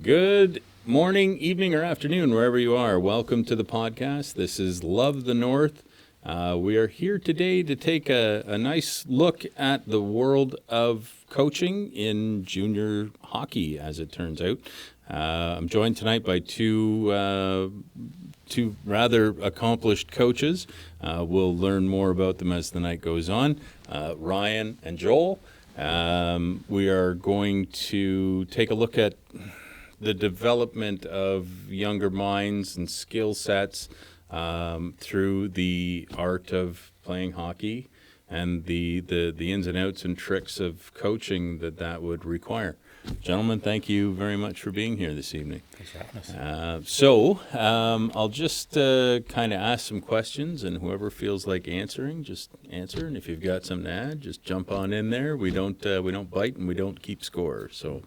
Good morning, evening, or afternoon, wherever you are. Welcome to the podcast. This is Love the North. We are here today to take a nice look at the world of coaching in junior hockey, as it turns out. I'm joined tonight by two rather accomplished coaches. We'll learn more about them as the night goes on. Ryan and Joel. We are going to take a look at the development of younger minds and skill sets through the art of playing hockey and the ins and outs and tricks of coaching that would require. Gentlemen, thank you very much for being here this evening. Thanks for having us. I'll just kind of ask some questions, and whoever feels like answering, just answer. And if you've got something to add, just jump on in there. We don't bite and we don't keep score. So,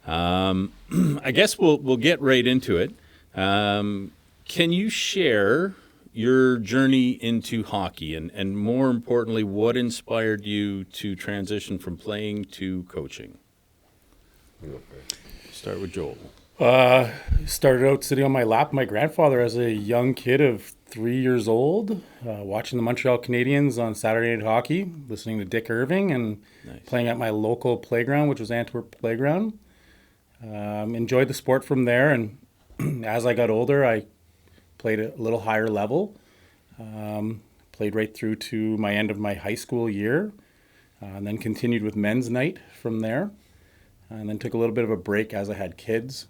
I guess we'll get right into it. Can you share your journey into hockey, and more importantly, what inspired you to transition from playing to coaching? Start with Joel. Started out sitting on my lap with my grandfather as a young kid of 3 years old, watching the Montreal Canadiens on Saturday Night Hockey, listening to Dick Irving, and playing at my local playground, which was Antwerp Playground. Enjoyed the sport from there, and as I got older, I played at a little higher level. Played right through to my end of my high school year, and then continued with men's night from there. And then took a little bit of a break as I had kids.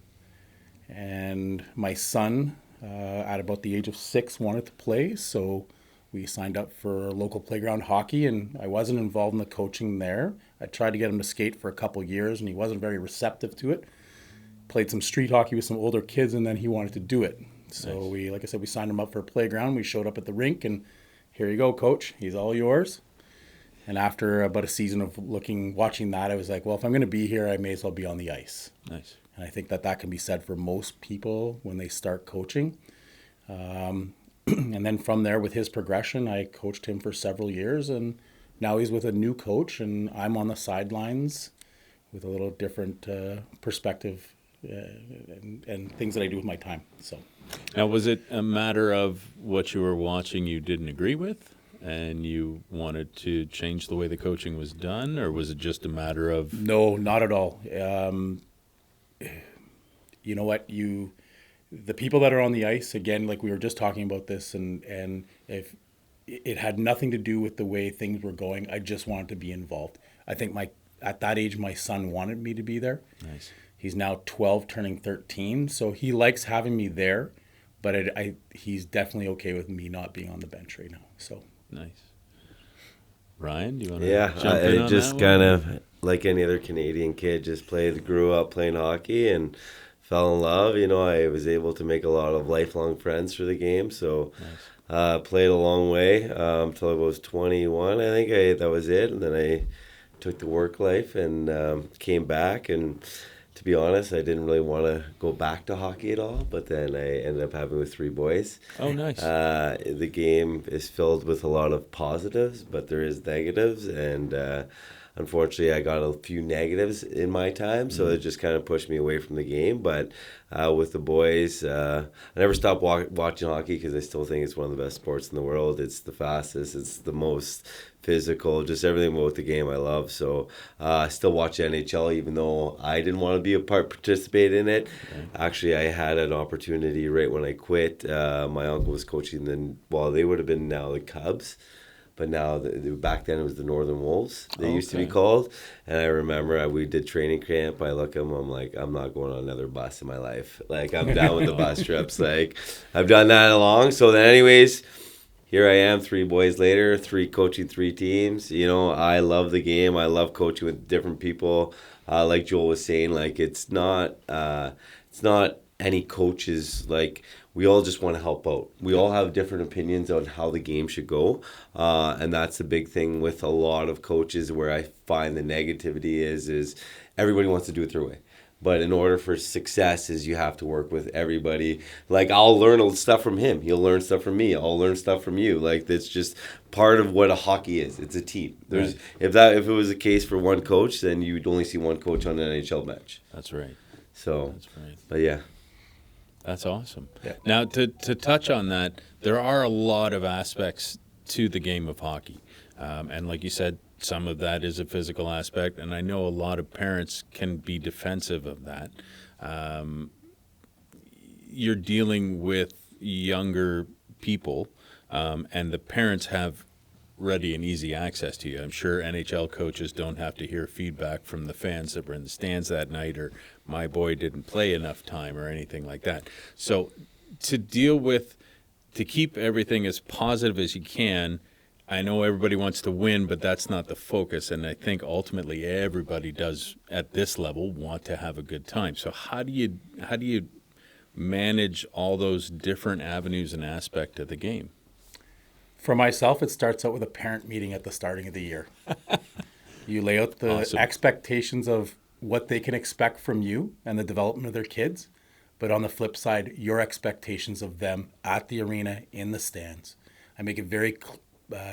And my son, at about the age of 6, wanted to play. So we signed up for local playground hockey, and I wasn't involved in the coaching there. I tried to get him to skate for a couple of years, and he wasn't very receptive to it. Played some street hockey with some older kids, and then he wanted to do it. So we signed him up for a playground. We showed up at the rink, and here you go, coach. He's all yours. And after about a season of watching that, I was like, well, if I'm going to be here, I may as well be on the ice. Nice. And I think that can be said for most people when they start coaching. And then from there, with his progression, I coached him for several years. And now he's with a new coach, and I'm on the sidelines with a little different perspective and things that I do with my time. So, now, was it a matter of what you were watching you didn't agree with, and you wanted to change the way the coaching was done, or was it just a matter of... No, not at all. You know what? The people that are on the ice, again, like we were just talking about this, and if it had nothing to do with the way things were going, I just wanted to be involved. I think at that age, my son wanted me to be there. Nice. He's now 12, turning 13, so he likes having me there, but he's definitely okay with me not being on the bench right now. So. Nice. Ryan, do you want to jump I in on just that kind of, like any other Canadian kid, just grew up playing hockey and fell in love. You know, I was able to make a lot of lifelong friends through the game. So played a long way until I was 21. I think that was it. And then I took the work life and came back. And to be honest, I didn't really want to go back to hockey at all, but then I ended up having with 3 boys. Oh, nice. The game is filled with a lot of positives, but there is negatives, and unfortunately I got a few negatives in my time, so it just kind of pushed me away from the game. But with the boys, I never stopped watching hockey because I still think it's one of the best sports in the world. It's the fastest, it's the most physical, just everything about the game I love. So I still watch NHL, even though I didn't want to participate in it. Okay. Actually, I had an opportunity right when I quit. My uncle was coaching they would have been now the Cubs, but now back then it was the Northern Wolves, they used to be called. And I remember we did training camp. I look at them, I'm like, I'm not going on another bus in my life. Like, I'm done with the bus trips. Like, I've done that along. So then anyways, here I am 3 boys later, coaching 3 teams. You know, I love the game. I love coaching with different people. Like Joel was saying, like it's not any coaches. Like, we all just want to help out. We all have different opinions on how the game should go, and that's the big thing with a lot of coaches. Where I find the negativity is everybody wants to do it their way. But in order for success is you have to work with everybody. Like, I'll learn stuff from him. He'll learn stuff from me. I'll learn stuff from you. Like, that's just part of what a hockey is. It's a team. There's if it was a case for one coach, then you'd only see one coach on an NHL bench. That's right. So, That's right. but yeah. That's awesome. Yeah. Now, to touch on that, there are a lot of aspects to the game of hockey. And like you said, some of that is a physical aspect. And I know a lot of parents can be defensive of that. You're dealing with younger people, and the parents have ready and easy access to you. I'm sure NHL coaches don't have to hear feedback from the fans that were in the stands that night, or my boy didn't play enough time, or anything like that. So to keep everything as positive as you can, I know everybody wants to win, but that's not the focus. And I think ultimately everybody does at this level want to have a good time. So how do you manage all those different avenues and aspects of the game? For myself, it starts out with a parent meeting at the starting of the year. You lay out the Awesome. expectations of what they can expect from you and the development of their kids. But on the flip side, your expectations of them at the arena, in the stands. I make it very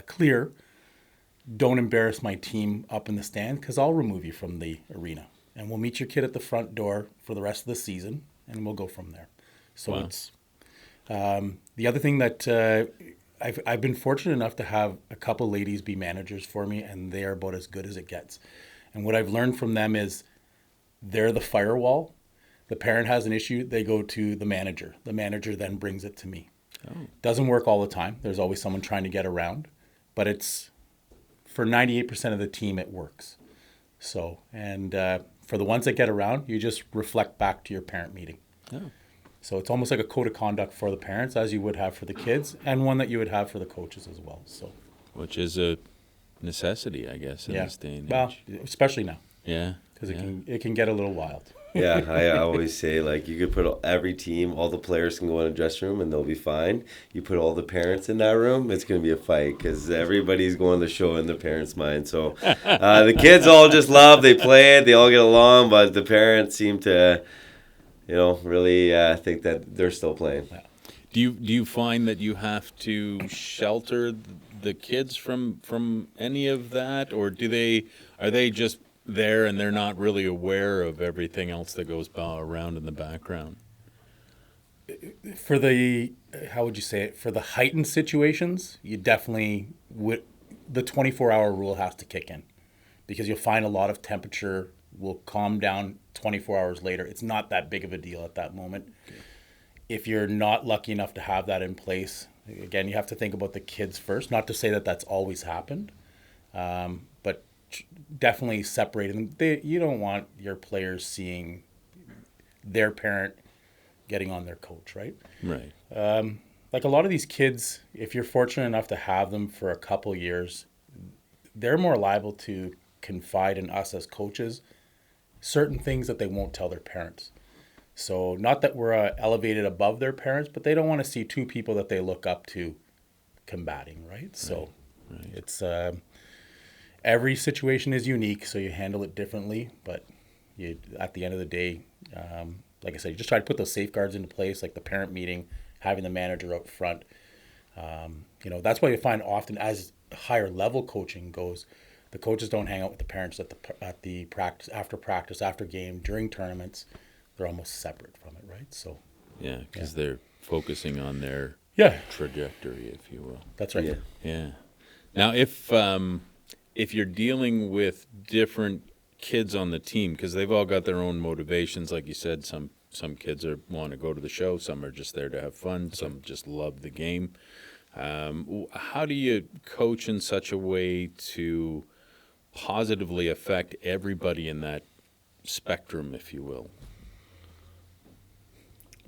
clear, don't embarrass my team up in the stand, because I'll remove you from the arena. And we'll meet your kid at the front door for the rest of the season, and we'll go from there. So Wow. it's the other thing that I've been fortunate enough to have a couple ladies be managers for me, and they are about as good as it gets. And what I've learned from them is they're the firewall. The parent has an issue, they go to the manager. The manager then brings it to me. Doesn't work all the time. There's always someone trying to get around, but it's for 98% of the team, it works. So, and for the ones that get around, you just reflect back to your parent meeting. Oh. So it's almost like a code of conduct for the parents, as you would have for the kids, and one that you would have for the coaches as well. So, Which is a necessity, I guess, in yeah, this day and well, age. especially now, Yeah. because yeah. it can get a little wild. Yeah, I always say, like, you could put every team, all the players can go in a dressing room and they'll be fine. You put all the parents in that room, it's going to be a fight because everybody's going to show in the parents' mind. So the kids all just love, they play it, they all get along, but the parents seem to, really think that they're still playing. Do you find that you have to shelter the kids from any of that, or are they just there and they're not really aware of everything else that goes around in the background? For the, how would you say it? For the heightened situations, you definitely would, the 24-hour rule has to kick in, because you'll find a lot of temperature will calm down 24 hours later. It's not that big of a deal at that moment. Okay. If you're not lucky enough to have that in place, again, you have to think about the kids first. Not to say that that's always happened, but definitely separating them. You don't want your players seeing their parent getting on their coach, right? Right. Like a lot of these kids, if you're fortunate enough to have them for a couple years, they're more liable to confide in us as coaches certain things that they won't tell their parents. So not that we're elevated above their parents, but they don't want to see two people that they look up to combating, right? So Right. it's every situation is unique, so you handle it differently. But at the end of the day, like I said, you just try to put those safeguards into place, like the parent meeting, having the manager up front. That's why you find often as higher level coaching goes, the coaches don't hang out with the parents at the practice, after game, during tournaments. They're almost separate from it, right? So Yeah, because they're focusing on their yeah, trajectory, if you will. that's right. Yeah. Yeah. Now, if you're dealing with different kids on the team, because they've all got their own motivations, like you said, some kids want to go to the show, some are just there to have fun, some just love the game. How do you coach in such a way to positively affect everybody in that spectrum, if you will?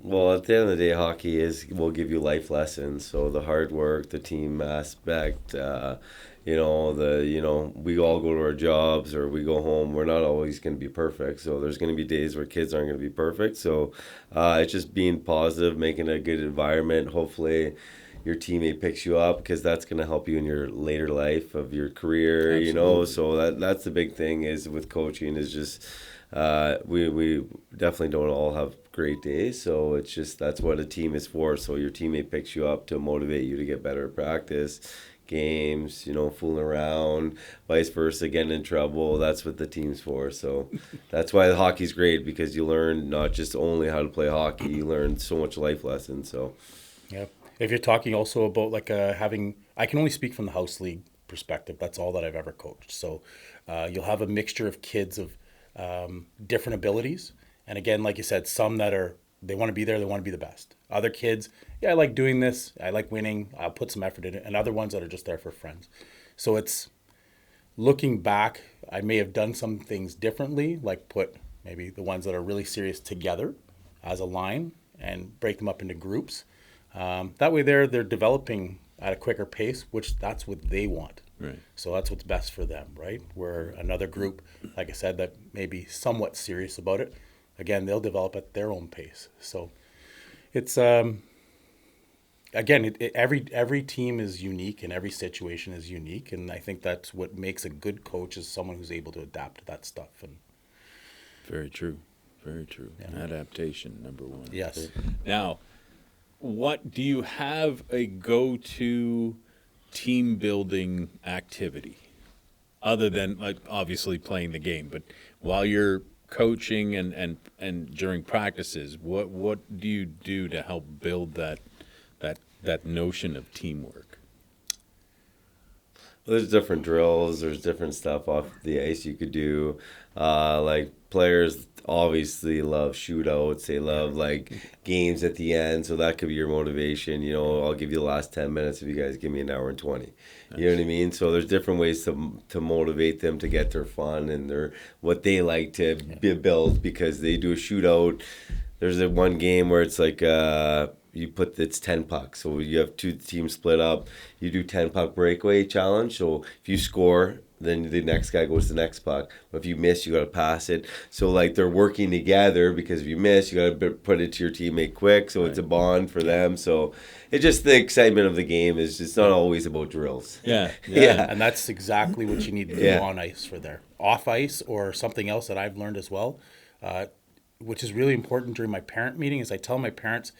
Well, at the end of the day, hockey will give you life lessons. So the hard work, the team aspect, we all go to our jobs or we go home. We're not always going to be perfect. So there's going to be days where kids aren't going to be perfect. So it's just being positive, making a good environment. Hopefully your teammate picks you up, because that's going to help you in your later life of your career. Absolutely. So that's the big thing is with coaching is just we definitely don't all have great days, so it's just that's what a team is for. So your teammate picks you up to motivate you to get better at practice, games, fooling around, vice versa, getting in trouble. That's what the team's for. So that's why the hockey's great, because you learn not just only how to play hockey, you learn so much life lessons. So Yeah. If you're talking also about like having, I can only speak from the house league perspective. That's all that I've ever coached. So you'll have a mixture of kids of different abilities. And again, like you said, some that they want to be there, they want to be the best. Other kids, yeah, I like doing this, I like winning, I'll put some effort in it. And other ones that are just there for friends. So it's looking back, I may have done some things differently, like put maybe the ones that are really serious together as a line and break them up into groups. That way they're developing at a quicker pace, which that's what they want. Right. So that's what's best for them, right? Where another group, like I said, that may be somewhat serious about it, again, they'll develop at their own pace. So it's again, every team is unique and every situation is unique, and I think that's what makes a good coach is someone who's able to adapt to that stuff. And Very true. Very true. Yeah. Adaptation, number one. yes, Now, what do you have a go-to team building activity other than like obviously playing the game, but while you're coaching and during practices, what do you do to help build that notion of teamwork? there's different drills. There's different stuff off the ice you could do. Like players obviously love shootouts. They love like games at the end. So that could be your motivation. I'll give you the last 10 minutes if you guys give me an hour and 20. You know what I mean? So there's different ways to motivate them to get their fun and their what they like to build, because they do a shootout. There's one game where it's like it's 10 pucks. So you have two teams split up. You do 10 puck breakaway challenge. So if you score, then the next guy goes to the next puck. But if you miss, you got to pass it. So like they're working together, because if you miss, you got to put it to your teammate quick. So it's a bond for them. So it's just the excitement of the game is it's not always about drills. Yeah. Yeah. and that's exactly what you need to do Yeah. on ice for there. Off ice or something else that I've learned as well, which is really important during my parent meeting, is I tell my parents,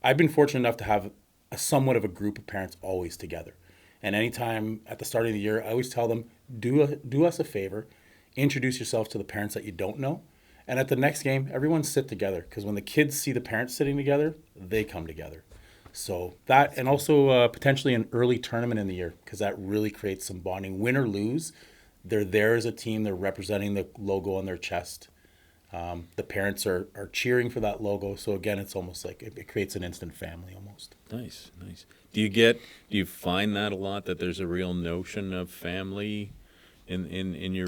I've been fortunate enough to have somewhat of a group of parents always together. And anytime at the start of the year, I always tell them, do us a favor, introduce yourself to the parents that you don't know. And at the next game, everyone sit together, because when the kids see the parents sitting together, they come together. So that, and also potentially an early tournament in the year, because that really creates some bonding. Win or lose, they're there as a team. They're representing the logo on their chest. The parents are cheering for that logo. So again, it's almost like it creates an instant family almost. Nice. Do you find that a lot, that there's a real notion of family in your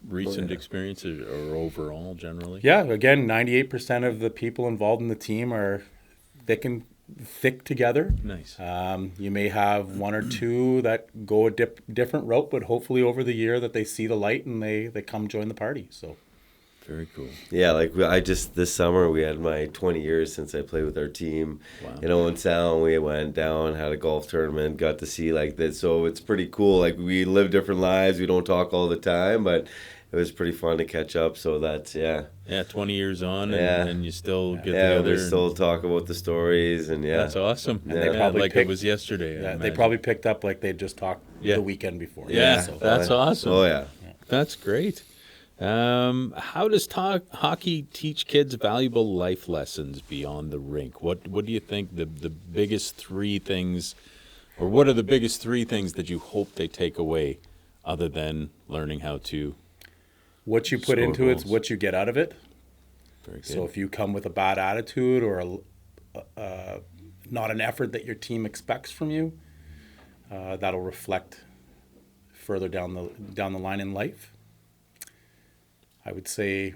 recent experiences or overall generally? Yeah, again, 98% of the people involved in the team are thick together. Nice. You may have one or two that go a different route, but hopefully over the year that they see the light and they come join the party. So Very cool. Yeah, like this summer we had my 20 years since I played with our team. Wow. In Owen Sound, we went down, had a golf tournament, got to see like that. So it's pretty cool. Like we live different lives. We don't talk all the time, but it was pretty fun to catch up. So that's, yeah. Yeah, 20 years on, Yeah. and you still get Yeah, together. we still talk about the stories, and yeah. That's awesome. And they probably like it picked- was yesterday. I yeah, they imagine. probably picked up like they just talked Yeah. the weekend before. Yeah, So that's awesome. Oh, yeah. That's great. How does hockey teach kids valuable life lessons beyond the rink? What do you think the biggest three things, or what are the biggest three things that you hope they take away, other than learning how to? what you put Score into it's goals. what you get out of it. Very good. So if you come with a bad attitude or not an effort that your team expects from you, that'll reflect further down the line in life. I would say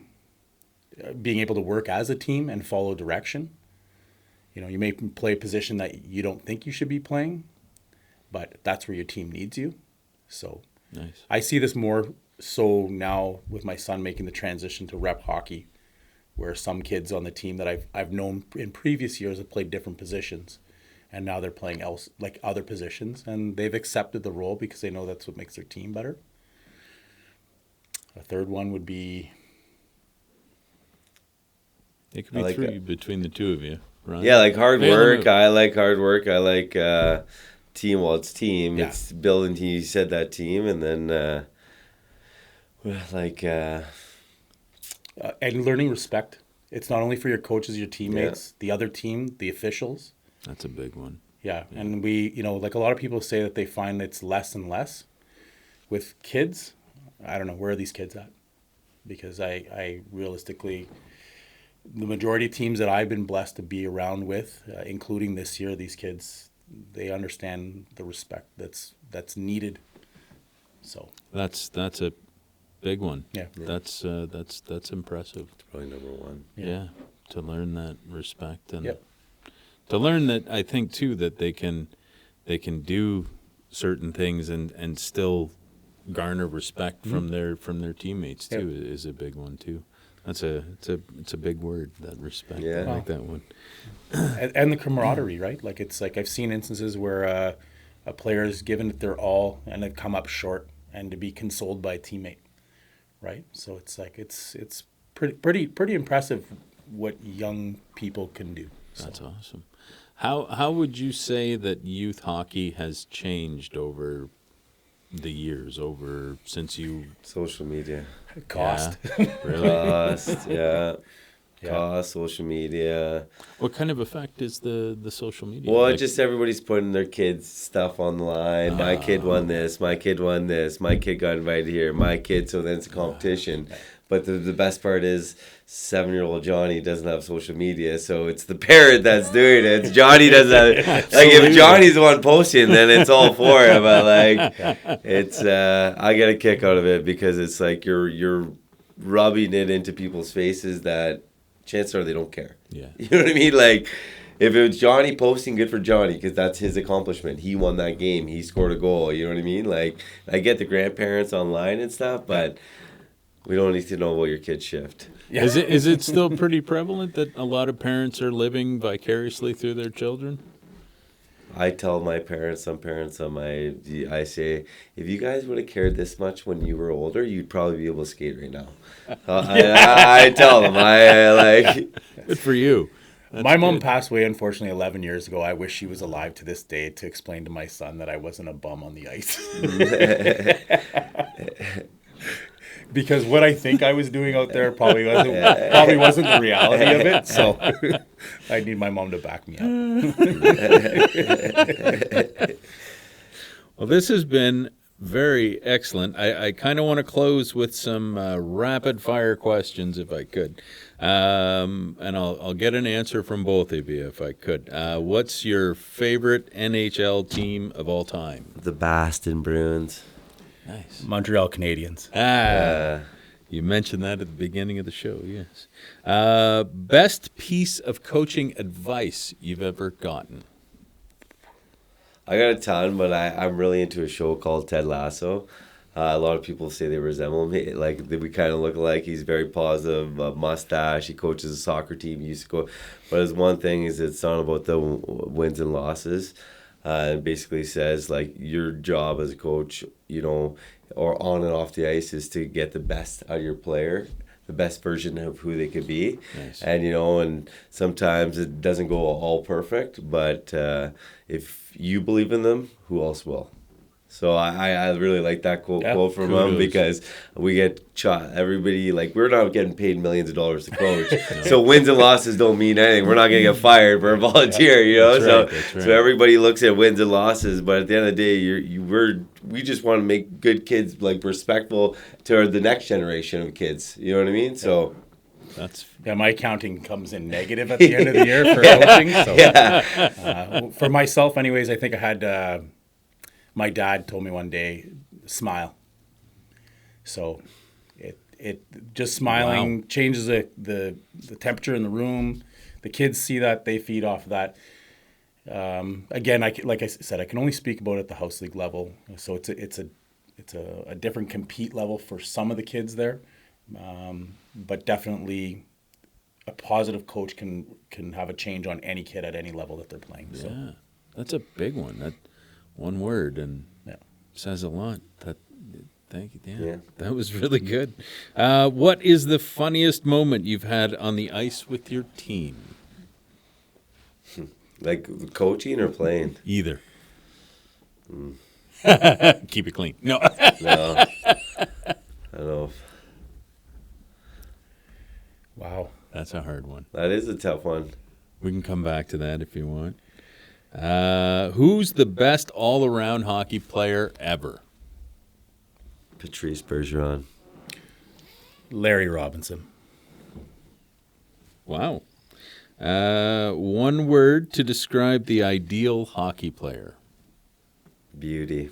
being able to work as a team and follow direction. You may play a position that you don't think you should be playing, but that's where your team needs you. So Nice. I see this more so now with my son making the transition to rep hockey, where some kids on the team that I've known in previous years have played different positions, and now they're playing other positions, and they've accepted the role because they know that's what makes their team better. A third one would be It could be I like three that. between the two of you, right? Yeah, like hard Man on the work. move. I like hard work. I like team. Well, it's team. Yeah. It's building team. You said that team, and then And learning respect. It's not only for your coaches, your teammates, the other team, the officials. That's a big one. Yeah. And we, like a lot of people say that they find it's less and less with kids. I don't know, where are these kids at? Because I realistically, the majority of teams that I've been blessed to be around with, including this year, these kids, they understand the respect that's needed. So That's a big one. Yeah. That's impressive. probably number one. Yeah. To learn that respect and Yep. to learn that, I think too that they can do certain things and still garner respect from their teammates too is a big one too. It's a big word, that respect. Yeah. I like that one. and the camaraderie, right? Like it's like I've seen instances where a player has given it their all and they've come up short, and to be consoled by a teammate, right? So it's like it's pretty impressive what young people can do. So. That's awesome. How would you say that youth hockey has changed over the years, since you Social media. Cost. Yeah, really? Cost, yeah. Yeah. Cost, social media. What kind of effect is the social media? Well, Like- just everybody's putting their kids' stuff on the line. My kid won this. My kid won this. My kid got invited here. My kid. So then it's a competition. But the best part is 7-year-old Johnny doesn't have social media, so it's the parent that's doing it. Johnny doesn't have, like, if Johnny's the one posting, then it's all for him. But like, it's I get a kick out of it because it's like you're rubbing it into people's faces that chances are they don't care. Yeah. You know what I mean? Like, if it was Johnny posting, good for Johnny, because that's his accomplishment. He won that game. He scored a goal. You know what I mean? Like, I get the grandparents online and stuff, but we don't need to know about your kid's shift. Yeah. Is it still pretty prevalent that a lot of parents are living vicariously through their children? I tell my parents, some parents on I say, if you guys would have cared this much when you were older, you'd probably be able to skate right now. I tell them, I like. Good for you. That's My mom good. passed away, unfortunately, 11 years ago. I wish she was alive to this day to explain to my son that I wasn't a bum on the ice. Because what I think I was doing out there probably wasn't the reality of it. So I need my mom to back me up. Well, this has been very excellent. I kind of want to close with some rapid fire questions, if I could, and I'll get an answer from both of you, if I could. What's your favorite NHL team of all time? The Boston Bruins. Nice. Montreal Canadiens. You mentioned that at the beginning of the show. Yes. Best piece of coaching advice you've ever gotten? I got a ton, but I'm really into a show called Ted Lasso. A lot of people say they resemble me. Like, we kind of look alike. He's very positive, mustache. He coaches a soccer team. He used to go. But his one thing is it's not about the wins and losses. It basically says, like, your job as a coach, or on and off the ice, is to get the best out of your player, the best version of who they could be. Nice. And, and sometimes it doesn't go all perfect, but if you believe in them, who else will? So I really like that quote from him, kudos. because we get everybody, like, we're not getting paid millions of dollars to coach. So wins and losses don't mean anything. We're not going to get fired for a volunteer, That's right. So everybody looks at wins and losses, but at the end of the day, we just want to make good kids, like, respectful to the next generation of kids. You know what I mean? So That's Yeah, my accounting comes in negative at the end of the year for coaching. So, for myself, anyways, I think I had... my dad told me one day, smile. So it just smiling changes the temperature in the room. The kids see that, they feed off of that. Again, like I said, I can only speak about it at the house league level. So it's a different compete level for some of the kids there. But definitely a positive coach can have a change on any kid at any level that they're playing. So. yeah. That's a big one. That one word and says a lot. Thank you. Yeah. That was really good. What is the funniest moment you've had on the ice with your team? like coaching or playing? Either. Keep it clean. No. No. I don't know. Wow. That's a hard one. That is a tough one. We can come back to that if you want. Who's the best all-around hockey player ever? Patrice Bergeron. Larry Robinson. Wow. One word to describe the ideal hockey player. Beauty.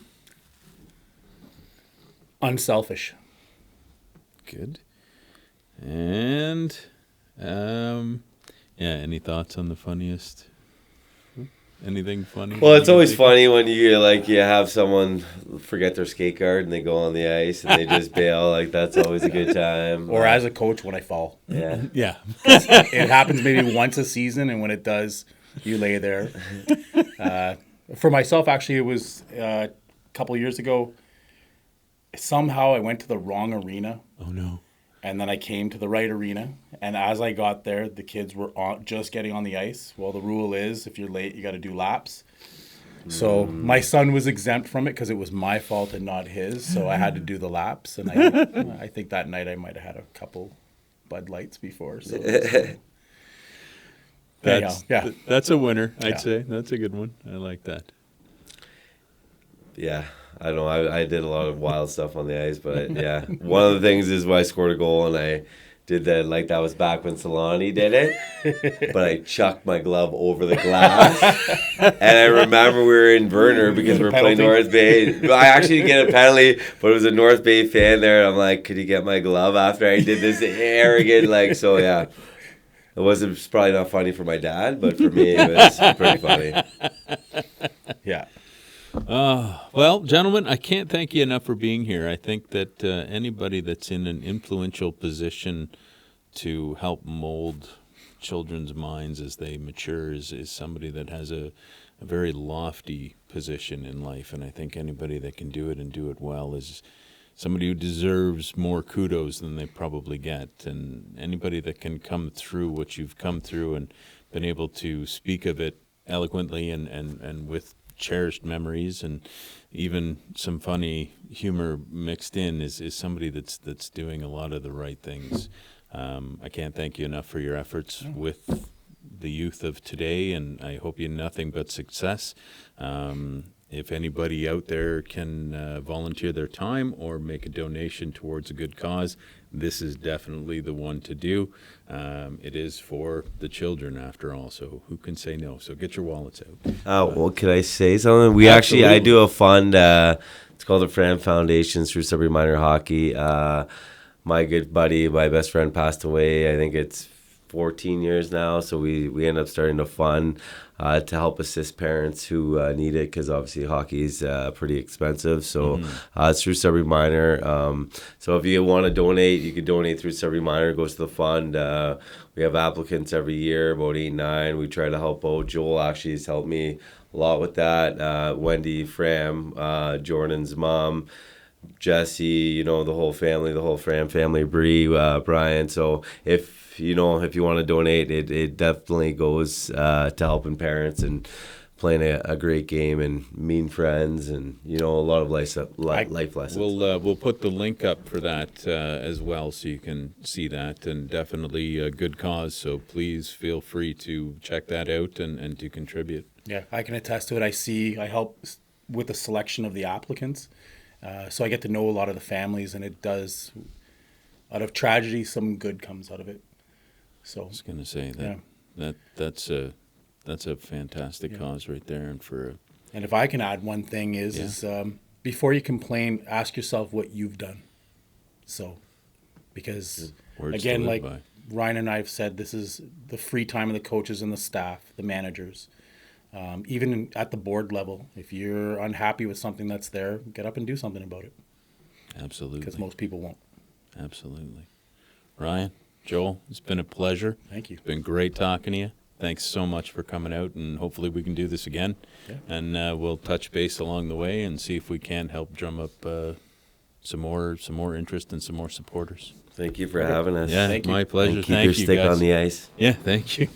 Unselfish. Good. And, any thoughts on the funniest? Anything funny? Well, it's always funny when you have someone forget their skate guard and they go on the ice and they just bail. Like, that's always a good time. Or as a coach when I fall. Yeah. Yeah. It happens maybe once a season, and when it does, you lay there. For myself, actually, it was a couple years ago. Somehow I went to the wrong arena. Oh, no. And then I came to the right arena. And as I got there, the kids were just getting on the ice. Well, the rule is if you're late, you got to do laps. So my son was exempt from it because it was my fault and not his. So I had to do the laps. And I think that night I might have had a couple Bud Lights before. So That's a winner, I'd Yeah. say. That's a good one. I like that. Yeah. I don't know. I did a lot of wild stuff on the ice, but yeah. One of the things is when I scored a goal and I did that, like that was back when Solani did it, but I chucked my glove over the glass. And I remember we were in Verner because we were playing North Bay. I actually didn't get a penalty, but it was a North Bay fan there. And I'm like, could you get my glove after I did this arrogant, so yeah. It's probably not funny for my dad, but for me, it was pretty funny. yeah. Well, gentlemen, I can't thank you enough for being here. I think that anybody that's in an influential position to help mold children's minds as they mature is somebody that has a very lofty position in life. And I think anybody that can do it and do it well is somebody who deserves more kudos than they probably get. And anybody that can come through what you've come through and been able to speak of it eloquently and with cherished memories and even some funny humor mixed in is somebody that's doing a lot of the right things. I can't thank you enough for your efforts with the youth of today, and I hope you nothing but success. If anybody out there can volunteer their time or make a donation towards a good cause, this is definitely the one to do. It is for the children, after all, so who can say no? So get your wallets out. Well, could I say something? I do a fund. It's called the Fram Foundation through Sudbury Minor Hockey. My good buddy, my best friend, passed away. I think it's 14 years now, so we end up starting a fund to help assist parents who need it, because obviously hockey is pretty expensive. So it's through Sudbury Minor. So if you want to donate, you can donate through Sudbury Minor. It goes to the fund. We have applicants every year, about 8, 9. We try to help out. Joel actually has helped me a lot with that. Wendy, Fram, Jordan's mom, Jesse, the whole family, the whole Fram family, Bree, Brian. So if you want to donate, it definitely goes to helping parents and playing a great game and meeting friends and a lot of life lessons. We'll put the link up for that as well, so you can see that, and definitely a good cause. So please feel free to check that out and to contribute. Yeah, I can attest to it. I help with the selection of the applicants. So I get to know a lot of the families, and it does, out of tragedy, some good comes out of it. So I was going to say that's a fantastic cause right there, and if I can add one thing is before you complain, ask yourself what you've done. So, because Words again, to live like by. Ryan and I have said, this is the free time of the coaches and the staff, the managers. Even at the board level, if you're unhappy with something that's there, get up and do something about it. Absolutely. Because most people won't. Absolutely. Ryan, Joel, it's been a pleasure. Thank you. It's been great talking to you. Thanks so much for coming out, and hopefully we can do this again. Yeah. And we'll touch base along the way and see if we can help drum up some more interest and some more supporters. Thank you for having us. Yeah, Thank you. my pleasure. And keep Thank your you, stick guys. on the ice. Yeah, thank you.